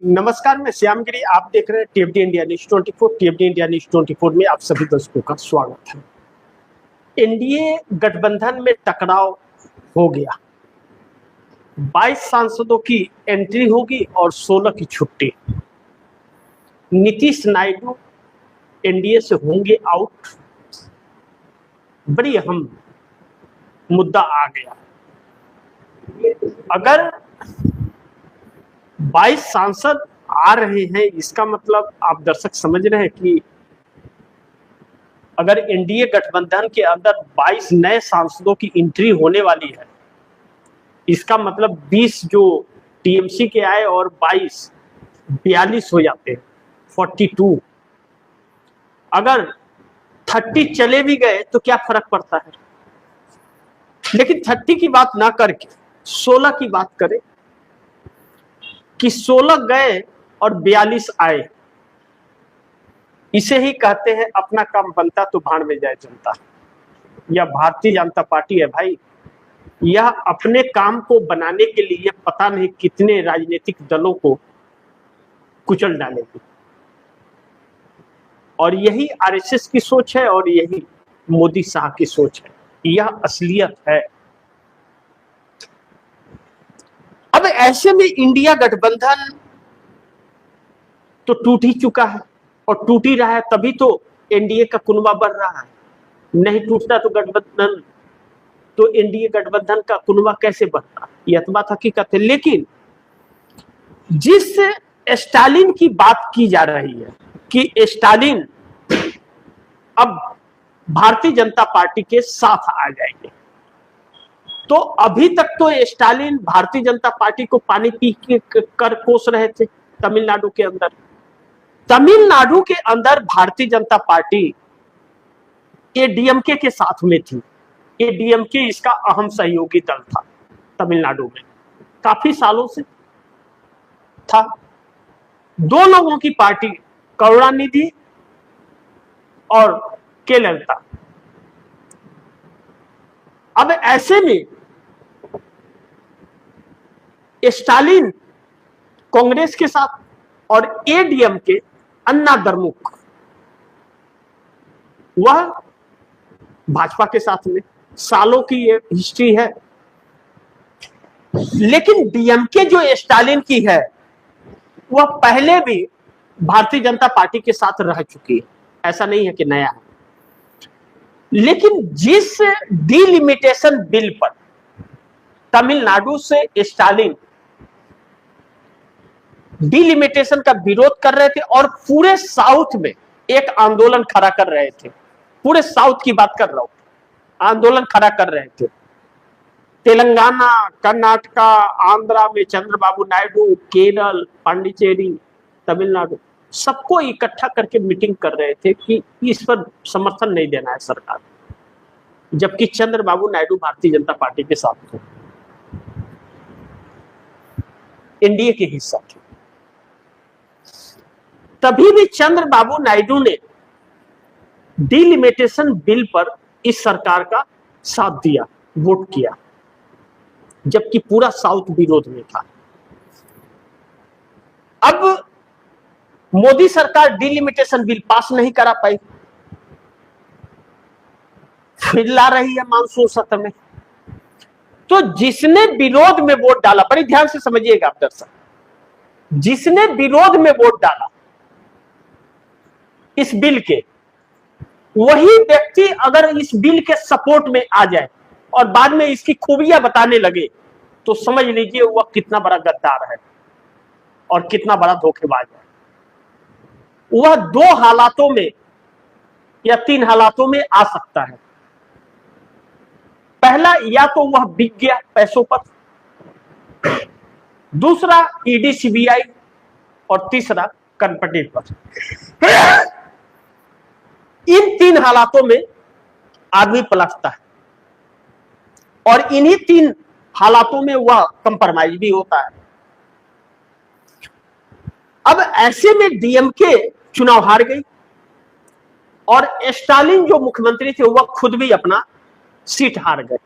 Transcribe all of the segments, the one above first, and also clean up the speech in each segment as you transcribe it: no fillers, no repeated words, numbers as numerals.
नमस्कार, मैं श्यामगिरी। आप देख रहे हैं टीएफडी इंडिया न्यूज 24। टीएफडी इंडिया न्यूज 24 में आप सभी दर्शकों का स्वागत है। एनडीए गठबंधन में टकराव हो गया। 22 सांसदों की एंट्री होगी और 16 की छुट्टी। नीतीश नायडू एनडीए से होंगे आउट। बड़ी अहम मुद्दा आ गया। अगर 22 सांसद आ रहे हैं, इसका मतलब आप दर्शक समझ रहे हैं कि अगर एनडीए गठबंधन के अंदर 22 नए सांसदों की एंट्री होने वाली है, इसका मतलब 20 जो टीएमसी के आए और 42 हो जाते हैं, 42। अगर 30 चले भी गए तो क्या फर्क पड़ता है। लेकिन 30 की बात ना करके 16 की बात करें कि 16 गए और 42 आए। इसे ही कहते हैं अपना काम बनता तो भाड़ में जाए जनता। यह भारतीय जनता पार्टी है भाई। यह अपने काम को बनाने के लिए पता नहीं कितने राजनीतिक दलों को कुचल डालेगी। और यही आरएसएस की सोच है और यही मोदी शाह की सोच है। यह असलियत है। अब ऐसे में इंडिया गठबंधन तो टूट ही चुका है और टूट ही रहा है, तभी तो एनडीए का कुनबा बढ़ रहा है। नहीं टूटता तो गठबंधन, तो एनडीए गठबंधन का कुनबा कैसे बढ़ता, यह तो बात हकीकत है। लेकिन जिस स्टालिन की बात की जा रही है कि स्टालिन अब भारतीय जनता पार्टी के साथ आ जाएंगे, तो अभी तक तो स्टालिन भारतीय जनता पार्टी को पानी पी कर कोस रहे थे। तमिलनाडु के अंदर भारतीय जनता पार्टी एडीएमके के साथ में थी। एडीएमके इसका अहम सहयोगी दल था तमिलनाडु में, काफी सालों से था। दो लोगों की पार्टी, करुणानिधि और के ललिता। अब ऐसे में स्टालिन कांग्रेस के साथ और एडीएमके अन्ना द्रमुक वह भाजपा के साथ में, सालों की ये हिस्ट्री है। लेकिन डीएमके जो स्टालिन की है वह पहले भी भारतीय जनता पार्टी के साथ रह चुकी है, ऐसा नहीं है कि नया है। लेकिन जिस डिलिमिटेशन बिल पर तमिलनाडु से स्टालिन डिलिमिटेशन का विरोध कर रहे थे और पूरे साउथ में एक आंदोलन खड़ा कर रहे थे, पूरे साउथ की बात कर रहा हूं, आंदोलन खड़ा कर रहे थे। तेलंगाना, कर्नाटका, आंध्रा में चंद्रबाबू नायडू, केरल, पांडिचेरी, तमिलनाडु, सबको इकट्ठा करके मीटिंग कर रहे थे कि इस पर समर्थन नहीं देना है सरकार, जबकि चंद्रबाबू नायडू भारतीय जनता पार्टी के साथ थे, एनडीए के हिस्सा थे। तभी भी चंद्रबाबू नायडू ने डिलिमिटेशन बिल पर इस सरकार का साथ दिया, वोट किया, जबकि पूरा साउथ विरोध में था। अब मोदी सरकार डिलिमिटेशन बिल पास नहीं करा पाई, फिर ला रही है मानसून सत्र में। तो जिसने विरोध में वोट डाला, बड़ी ध्यान से समझिएगा आप दर्शक, जिसने विरोध में वोट डाला इस बिल के, वही व्यक्ति अगर इस बिल के सपोर्ट में आ जाए और बाद में इसकी खूबियां बताने लगे, तो समझ लीजिए वह कितना बड़ा गद्दार है और कितना बड़ा धोखेबाज है। वह 2 हालातों में या 3 हालातों में आ सकता है। पहला, या तो वह बिक गया पैसों पर, दूसरा ईडी सीबीआई, और तीसरा कनपटी पर। इन 3 हालातों में आदमी पलटता है और इन्हीं 3 हालातों में वह कंप्रोमाइज भी होता है। अब ऐसे में डीएमके चुनाव हार गई और स्टालिन जो मुख्यमंत्री थे वह खुद भी अपना सीट हार गए,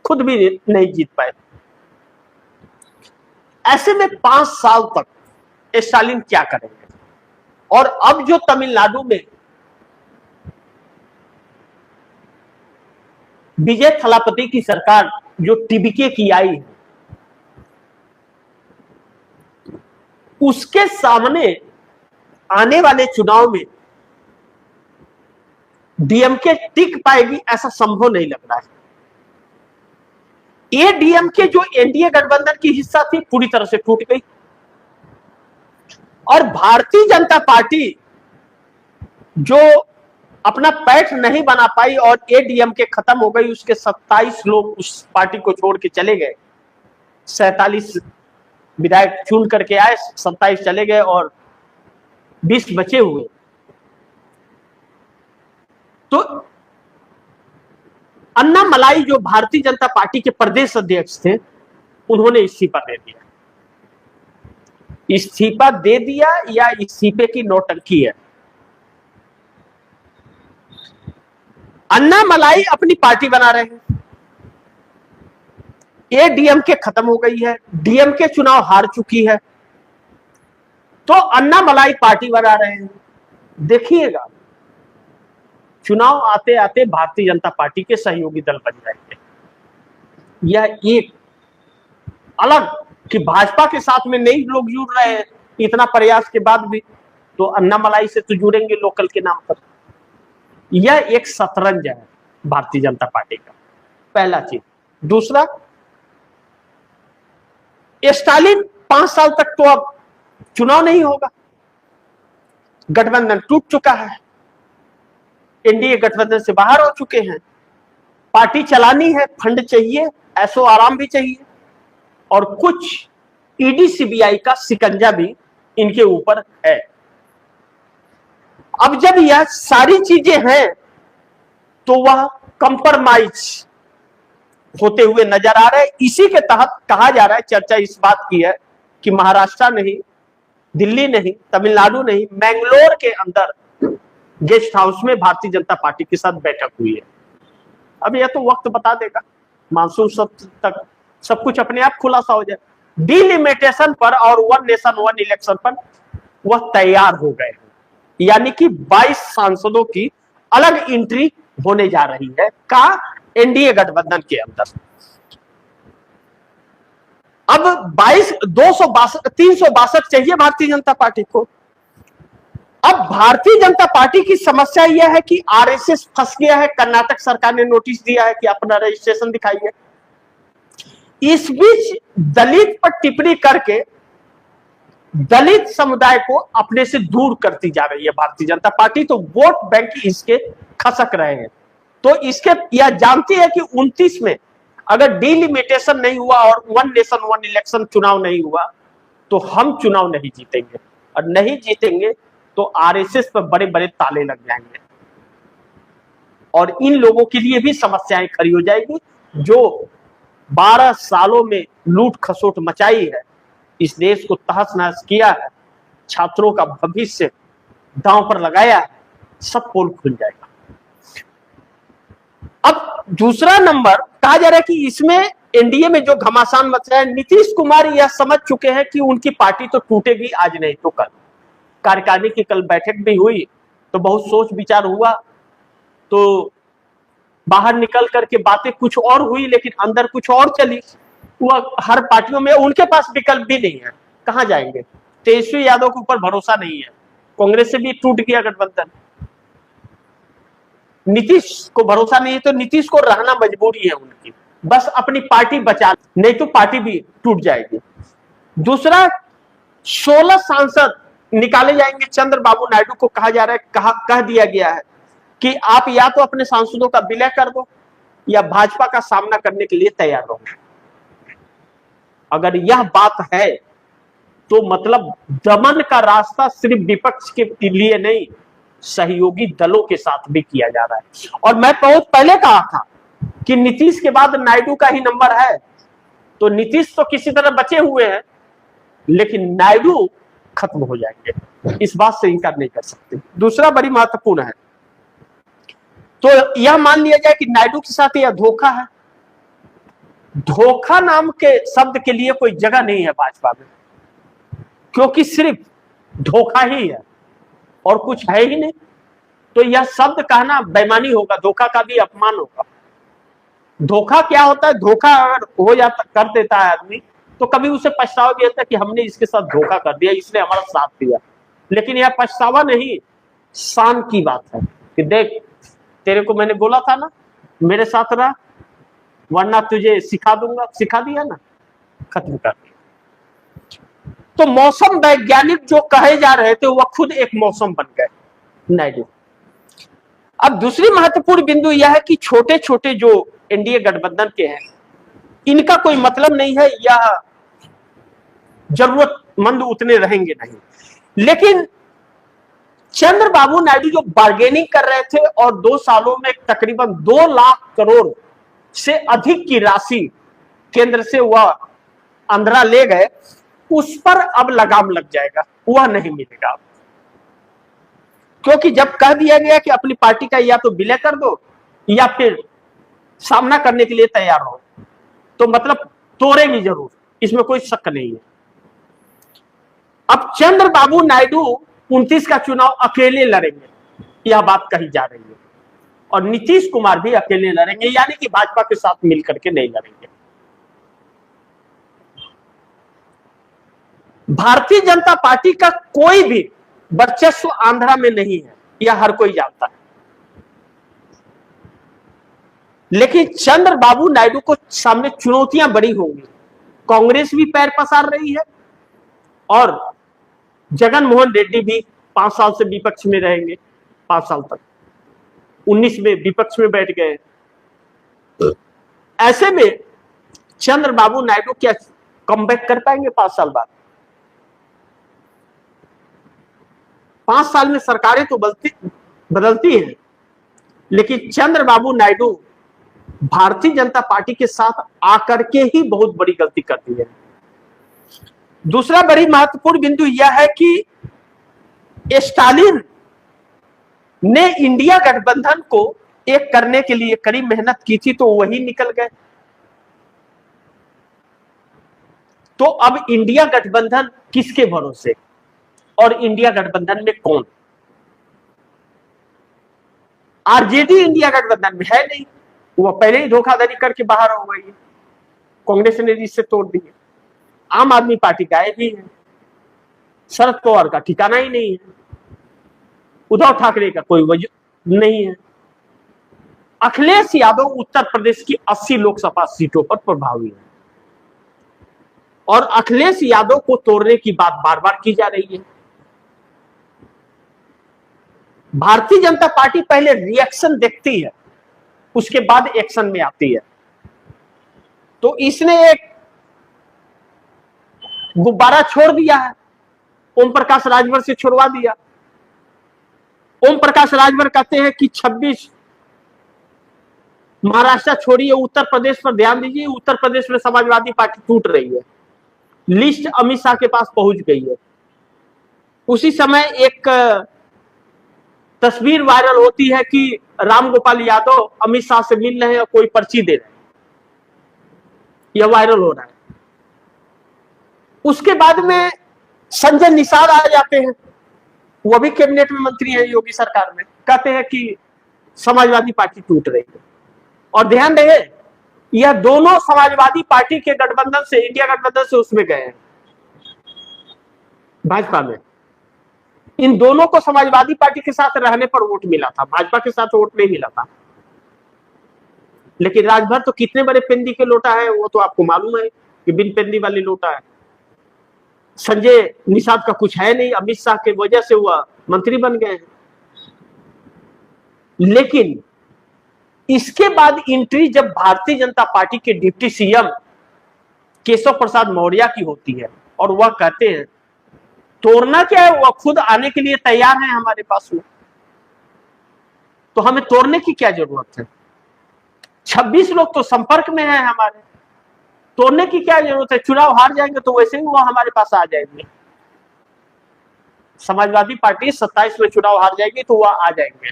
खुद भी नहीं जीत पाए। ऐसे में 5 साल तक स्टालिन क्या करेंगे। और अब जो तमिलनाडु में विजय थलापति की सरकार जो टीबीके की आई है, उसके सामने आने वाले चुनाव में डीएमके टिक पाएगी ऐसा संभव नहीं लग रहा है। ये डीएमके जो एनडीए गठबंधन की हिस्सा थी पूरी तरह से टूट गई, और भारतीय जनता पार्टी जो अपना पैठ नहीं बना पाई और एडीएमके खत्म हो गई, उसके 27 लोग उस पार्टी को छोड़ के चले गए। 47 विधायक चुन करके आए, 27 चले गए और 20 बचे हुए। तो अन्नामलाई जो भारतीय जनता पार्टी के प्रदेश अध्यक्ष थे, उन्होंने इस्तीफा दे दिया। इस्तीफा दे दिया या इस्तीफे की नौटंकी है। अन्नामलाई अपनी पार्टी बना रहे हैं, एडीएमके खत्म हो गई है, डीएमके चुनाव हार चुकी है, तो अन्नामलाई पार्टी बना रहे हैं। देखिएगा चुनाव आते आते भारतीय जनता पार्टी के सहयोगी दल बन जाएंगे। यह एक अलग कि भाजपा के साथ में नई लोग जुड़ रहे हैं इतना प्रयास के बाद भी, तो अन्नामलाई से तो जुड़ेंगे लोकल के नाम पर। यह एक शतरंज है भारतीय जनता पार्टी का, पहला चीज। दूसरा, स्टालिन 5 साल तक तो अब चुनाव नहीं होगा, गठबंधन टूट चुका है, एनडीए गठबंधन से बाहर हो चुके हैं, पार्टी चलानी है, फंड चाहिए, ऐसो आराम भी चाहिए, और कुछ ईडी सीबीआई का शिकंजा भी इनके ऊपर है। अब जब यह सारी चीजें हैं तो वह कंप्रोमाइज होते हुए नजर आ रहे हैं। इसी के तहत कहा जा रहा है, चर्चा इस बात की है कि महाराष्ट्र नहीं, दिल्ली नहीं, तमिलनाडु नहीं, मैंगलोर के अंदर गेस्ट हाउस में भारतीय जनता पार्टी के साथ बैठक हुई है। अब यह तो वक्त बता देगा, मानसून तक सब कुछ अपने आप खुलासा हो जाए। डिलिमिटेशन पर और वन नेशन वन इलेक्शन पर वह तैयार हो गए हैं, यानी कि 22 सांसदों की अलग एंट्री होने जा रही है का एनडीए गठबंधन के अंदर। अब 362 चाहिए भारतीय जनता पार्टी को। अब भारतीय जनता पार्टी की समस्या यह है कि आरएसएस फंस गया है। कर्नाटक सरकार ने नोटिस दिया है कि अपना रजिस्ट्रेशन दिखाइए। इस बीच दलित पर टिप्पणी करके दलित समुदाय को अपने से दूर करती जा रही है भारतीय जनता पार्टी, तो वोट बैंक इसके खसक रहे हैं। तो इसके यह जानती है कि 29 में अगर डिलिमिटेशन नहीं हुआ और वन नेशन वन इलेक्शन चुनाव नहीं हुआ तो हम चुनाव नहीं जीतेंगे, और नहीं जीतेंगे तो आरएसएस पर बड़े बड़े ताले लग जाएंगे और इन लोगों के लिए भी समस्याएं खड़ी हो जाएगी जो 12 सालों में लूट खसोट मचाई है, इस देश को तहस नहस किया है, छात्रों का भविष्य दांव पर लगाया है, सब पोल खुल जाएगा। अब दूसरा नंबर कहा जा रहा है कि इसमें एनडीए में जो घमासान मच रहा है, नीतीश कुमार यह समझ चुके हैं कि उनकी पार्टी तो टूटेगी आज नहीं तो कल। कार्यकारिणी की कल बैठक भी हुई तो बहुत सोच विचार हुआ, तो बाहर निकल करके बातें कुछ और हुई लेकिन अंदर कुछ और चली। वह हर पार्टियों में उनके पास विकल्प भी नहीं है, कहां जाएंगे। तेजस्वी यादव के ऊपर भरोसा नहीं है, कांग्रेस से भी टूट गया गठबंधन। नीतीश को भरोसा नहीं है तो नीतीश को रहना मजबूरी है उनकी, बस अपनी पार्टी बचा, नहीं तो पार्टी भी टूट जाएगी। दूसरा, 16 सांसद निकाले जाएंगे। चंद्रबाबू नायडू को कहा जा रहा है, कह दिया गया है कि आप या तो अपने सांसदों का विलय कर दो या भाजपा का सामना करने के लिए तैयार रहो। अगर यह बात है तो मतलब दमन का रास्ता सिर्फ विपक्ष के लिए नहीं, सहयोगी दलों के साथ भी किया जा रहा है। और मैं बहुत पहले कहा था कि नीतीश के बाद नायडू का ही नंबर है, तो नीतीश तो किसी तरह बचे हुए हैं लेकिन नायडू खत्म हो जाएंगे, इस बात से इनकार नहीं कर सकते। दूसरा बड़ी महत्वपूर्ण है, तो यह मान लिया जाए कि नायडू के साथ यह धोखा है। धोखा नाम के शब्द के लिए कोई जगह नहीं है भाजपा में। क्योंकि सिर्फ धोखा ही है और कुछ है ही नहीं। तो यह शब्द कहना बेईमानी होगा, धोखा का भी अपमान होगा। धोखा क्या होता है? धोखा अगर हो जाता कर देता है आदमी तो कभी उसे पछतावा भी होता है कि हमने इसके साथ धोखा कर दिया, इसने हमारा साथ दिया। लेकिन यह पछतावा नहीं, शान की बात है कि देख तेरे को मैंने बोला था ना, मेरे साथ रहा, वरना तुझे सिखा दूंगा। सिखा दिया ना, खत्म कर दिया। तो मौसम वैज्ञानिक जो कहे जा रहे थे वह खुद एक मौसम बन गए नायडू। अब दूसरी महत्वपूर्ण बिंदु यह है कि छोटे छोटे जो एनडीए गठबंधन के हैं इनका कोई मतलब नहीं है, या जरूरतमंद उतने रहेंगे नहीं। लेकिन चंद्रबाबू नायडू जो बार्गेनिंग कर रहे थे और 2 सालों में तकरीबन 2 लाख करोड़ से अधिक की राशि केंद्र से वह आंध्रा ले गए, उस पर अब लगाम लग जाएगा, वह नहीं मिलेगा। क्योंकि जब कह दिया गया कि अपनी पार्टी का या तो विलय कर दो या फिर सामना करने के लिए तैयार हो, तो मतलब तोड़ेंगे जरूर, इसमें कोई शक नहीं है। अब चंद्रबाबू नायडू 29 का चुनाव अकेले लड़ेंगे, यह बात कही जा रही है, और नीतीश कुमार भी अकेले लड़ेंगे, यानी कि भाजपा के साथ मिलकर के नहीं लड़ेंगे। भारतीय जनता पार्टी का कोई भी वर्चस्व आंध्रा में नहीं है, यह हर कोई जानता है। लेकिन चंद्रबाबू नायडू को सामने चुनौतियां बड़ी होंगी। कांग्रेस भी पैर पसार रही है और जगन मोहन रेड्डी भी 5 साल से विपक्ष में रहेंगे, 5 साल तक, 19 में विपक्ष में बैठ गए। ऐसे में चंद्रबाबू नायडू क्या कमबैक कर पाएंगे 5 साल बाद? 5 साल में सरकारें तो बदलती हैं, लेकिन चंद्रबाबू नायडू भारतीय जनता पार्टी के साथ आकर के ही बहुत बड़ी गलती करती है। दूसरा बड़ी महत्वपूर्ण बिंदु यह है कि स्टालिन ने इंडिया गठबंधन को एक करने के लिए कड़ी मेहनत की थी, तो वही निकल गए। तो अब इंडिया गठबंधन किसके भरोसे, और इंडिया गठबंधन में कौन? आरजेडी इंडिया गठबंधन में है नहीं, वो पहले ही धोखाधड़ी करके बाहर हो गई है, कांग्रेस ने रिश्ते तोड़ दिए। आम आदमी पार्टी गायब ही है, शरद पवार का ठिकाना ही नहीं है, उद्धव ठाकरे का कोई वजह नहीं है। अखिलेश यादव उत्तर प्रदेश की 80 लोकसभा सीटों पर प्रभावी है, और अखिलेश यादव को तोड़ने की बात बार बार की जा रही है। भारतीय जनता पार्टी पहले रिएक्शन देखती है, उसके बाद एक्शन में आती है। तो इसने एक गुब्बारा छोड़ दिया है, ओम प्रकाश राजभर से छुड़वा दिया। ओम प्रकाश राजभर कहते हैं कि 26 महाराष्ट्र छोड़िए, उत्तर प्रदेश पर ध्यान दीजिए, उत्तर प्रदेश में समाजवादी पार्टी टूट रही है, लिस्ट अमित शाह के पास पहुंच गई है। उसी समय एक तस्वीर वायरल होती है कि राम गोपाल यादव अमित शाह से मिल रहे हैं और कोई पर्ची दे रहे हैं, यह वायरल हो रहा है। उसके बाद में संजय निषाद आ जाते हैं, वो भी कैबिनेट में मंत्री है योगी सरकार में, कहते हैं कि समाजवादी पार्टी टूट रही है। और ध्यान रहे, यह दोनों समाजवादी पार्टी के गठबंधन से, इंडिया गठबंधन से उसमें गए हैं भाजपा में। इन दोनों को समाजवादी पार्टी के साथ रहने पर वोट मिला था, भाजपा के साथ वोट नहीं मिला था। लेकिन राजभर तो कितने बड़े पेंदी के लोटा है, वो तो आपको मालूम है कि बिन पेंदी वाली लोटा है। संजय निषाद का कुछ है नहीं, अमित शाह की वजह से वह मंत्री बन गए हैं। लेकिन इसके बाद एंट्री जब भारतीय जनता पार्टी के डिप्टी सीएम केशव प्रसाद मौर्य की होती है, और वह कहते हैं तोड़ना क्या है, वह खुद आने के लिए तैयार है हमारे पास में, तो हमें तोड़ने की क्या जरूरत है? 26 लोग तो संपर्क में हैं हमारे, तोड़ने की क्या जरूरत है? चुनाव हार जाएंगे तो वैसे ही वो हमारे पास आ जाएंगे। समाजवादी पार्टी 27 में चुनाव हार जाएगी तो वह आ जाएंगे,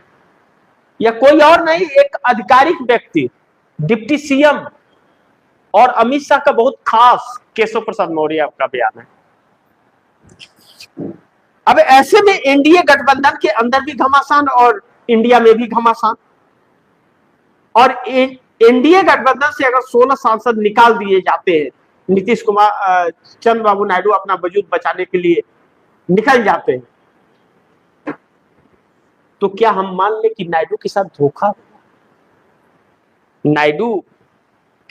या कोई और नहीं, एक आधिकारिक व्यक्ति, डिप्टी सीएम और अमित शाह का बहुत खास केशव प्रसाद मौर्य का बयान है। अब ऐसे में एनडीए गठबंधन के अंदर भी घमासान और इंडिया में भी घमासान। और एनडीए गठबंधन से अगर 16 सांसद निकाल दिए जाते हैं, नीतीश कुमार चंद्रबाबू नायडू अपना वजूद बचाने के लिए निकल जाते हैं, तो क्या हम मान ले कि नायडू के साथ धोखा हुआ? नायडू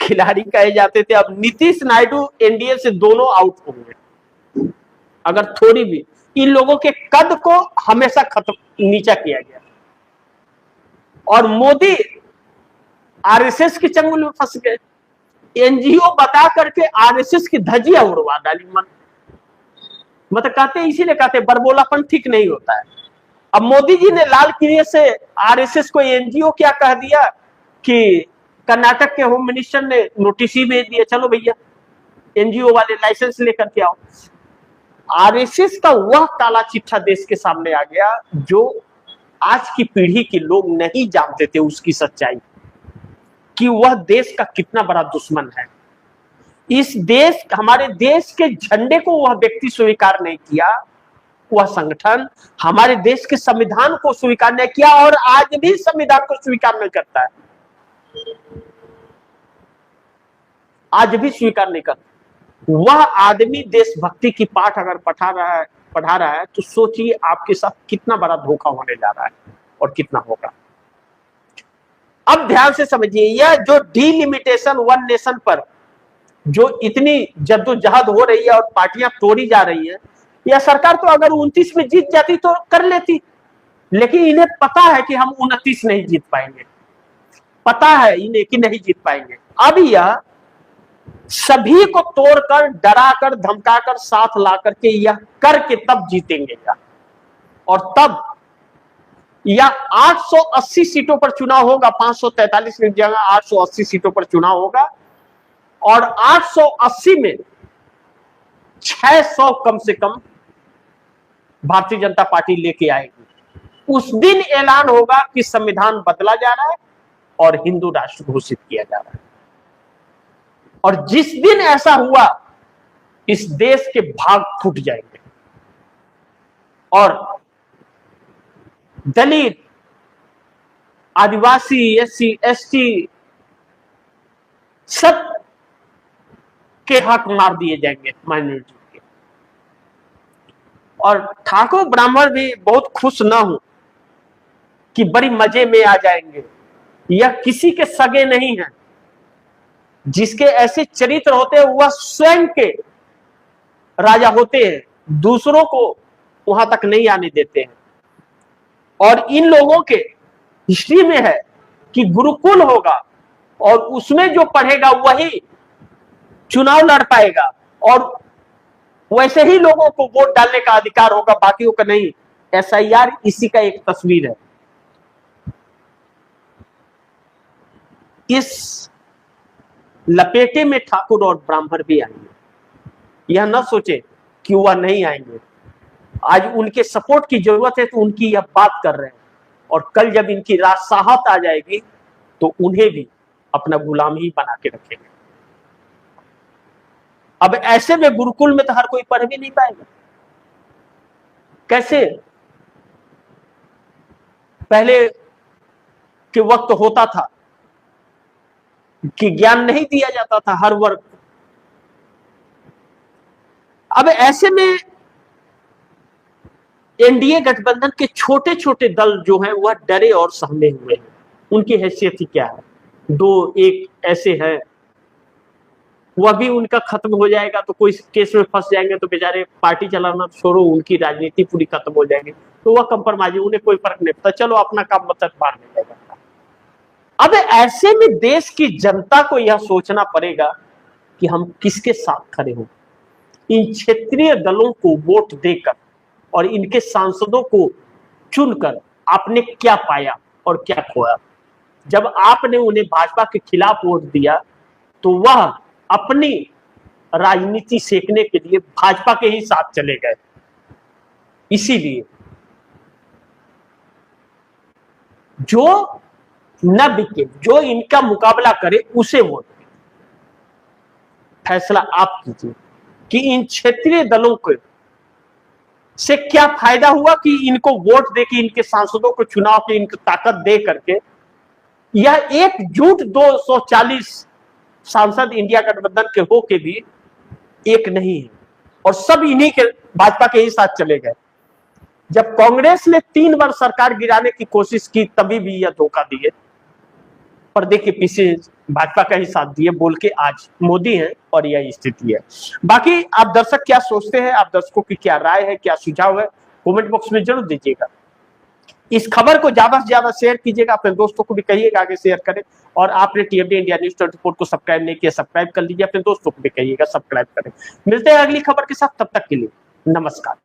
खिलाड़ी कहे जाते थे, अब नीतीश नायडू एनडीए से दोनों आउट होंगे अगर थोड़ी भी इन लोगों के कद को हमेशा खत्म नीचा किया गया। और मोदी आरएसएस के चंगुल में फंस गए, एनजीओ बता करके आरएसएस की धज्जियां उड़वा डाली। मतलब कहते इसीलिए कहते बरबोलापन ठीक नहीं होता है। अब मोदी जी ने लाल किले से आरएसएस को एनजीओ क्या कह दिया कि कर्नाटक के होम मिनिस्टर ने नोटिस ही भेज दिया, चलो भैया एनजीओ वाले लाइसेंस लेकर के आओ। आरएसएस का वह काला चिट्ठा देश के सामने आ गया जो आज की पीढ़ी के लोग नहीं जानते थे उसकी सच्चाई, कि वह देश का कितना बड़ा दुश्मन है। इस देश, हमारे देश के झंडे को वह व्यक्ति स्वीकार नहीं किया, वह संगठन हमारे देश के संविधान को स्वीकार नहीं किया और आज भी संविधान को स्वीकार नहीं करता है, आज भी स्वीकार नहीं करता। वह आदमी देशभक्ति की पाठ अगर पढ़ा रहा है तो सोचिए आपके साथ कितना बड़ा धोखा होने जा रहा है और कितना होगा। अब ध्यान से समझिए, यह जो डिलिमिटेशन वन नेशन पर जो इतनी जद्दोजहद हो रही है और पार्टियां तोड़ी जा रही है, यह सरकार तो अगर 29 में जीत जाती तो कर लेती, लेकिन इन्हें पता है कि हम 29 नहीं जीत पाएंगे, पता है इन्हें कि नहीं जीत पाएंगे। अब यह सभी को तोड़कर, डराकर, धमकाकर, साथ ला करके यह करके तब जीतेंगे या, और तब या 880 सीटों पर चुनाव होगा, 543 की जगह 880 सीटों पर चुनाव होगा और 880 में 600 कम से कम भारतीय जनता पार्टी लेके आएगी। उस दिन ऐलान होगा कि संविधान बदला जा रहा है और हिंदू राष्ट्र घोषित किया जा रहा है। और जिस दिन ऐसा हुआ इस देश के भाग फूट जाएंगे और दलित, आदिवासी, एससी, एसटी सब के हक मार दिए जाएंगे माइनॉरिटी के। और ठाकुर ब्राह्मण भी बहुत खुश ना हो कि बड़ी मजे में आ जाएंगे, यह किसी के सगे नहीं है। जिसके ऐसे चरित्र होते हैं वह स्वयं के राजा होते हैं, दूसरों को वहां तक नहीं आने देते हैं। और इन लोगों के हिस्ट्री में है कि गुरुकुल होगा और उसमें जो पढ़ेगा वही चुनाव लड़ पाएगा और वैसे ही लोगों को वोट डालने का अधिकार होगा, बाकियों का नहीं। एसआईआर इसी का एक तस्वीर है। इस लपेटे में ठाकुर और ब्राह्मण भी आएंगे, यह न सोचे कि वह नहीं आएंगे। आज उनके सपोर्ट की जरूरत है तो उनकी यह बात कर रहे हैं और कल जब इनकी राजसाहत आ जाएगी तो उन्हें भी अपना गुलाम ही बना के रखेंगे। अब ऐसे में गुरुकुल में तो हर कोई पढ़ भी नहीं पाएगा। कैसे पहले के वक्त होता था कि ज्ञान नहीं दिया जाता था हर वर्ग। अब ऐसे में एनडीए गठबंधन के छोटे छोटे दल जो हैं वह डरे और सहमे हुए हैं। उनकी हैसियत ही क्या है, दो एक ऐसे हैं, वह भी उनका खत्म हो जाएगा तो कोई केस में फंस जाएंगे तो बेचारे पार्टी चलाना छोड़ो, उनकी राजनीति पूरी खत्म हो जाएगी तो वह कंप्रोमाइज, उन्हें कोई फर्क नहीं पड़ता, चलो अपना काम मतलब बाहर नहीं जाएगा। अब ऐसे में देश की जनता को यह सोचना पड़ेगा कि हम किसके साथ खड़े हों। इन क्षेत्रीय दलों को वोट देकर और इनके सांसदों को चुनकर आपने क्या पाया और क्या खोया। जब आपने उन्हें भाजपा के खिलाफ वोट दिया तो वह अपनी राजनीति सेकने के लिए भाजपा के ही साथ चले गए। इसीलिए जो न बिके, जो इनका मुकाबला करे उसे वोट दें। फैसला आप कीजिए कि इन क्षेत्रीय दलों को से क्या फायदा हुआ कि इनको वोट दे के, इनके सांसदों को चुनाव की इनको ताकत दे करके, यह एकजुट 240 सांसद इंडिया गठबंधन के हो के भी एक नहीं है, और सब इन्हीं के भाजपा के ही साथ चले गए। जब कांग्रेस ने 3 बार सरकार गिराने की कोशिश की तभी भी यह धोखा दिए, पर्दे के पीछे भाजपा का ही साथ दिए बोल के आज मोदी हैं, और यह स्थिति है। बाकी आप दर्शक क्या सोचते हैं, आप दर्शकों की क्या राय है, क्या सुझाव है, कमेंट बॉक्स में जरूर दीजिएगा। इस खबर को ज्यादा से ज्यादा शेयर कीजिएगा, अपने दोस्तों को भी कहिएगा आगे शेयर करें, और आपने टीएमडी इंडिया न्यूज 24 को सब्सक्राइब नहीं किया, सब्सक्राइब कर लीजिए, अपने दोस्तों को भी कहिएगा सब्सक्राइब करें। मिलते हैं अगली खबर के साथ, तब तक के लिए नमस्कार।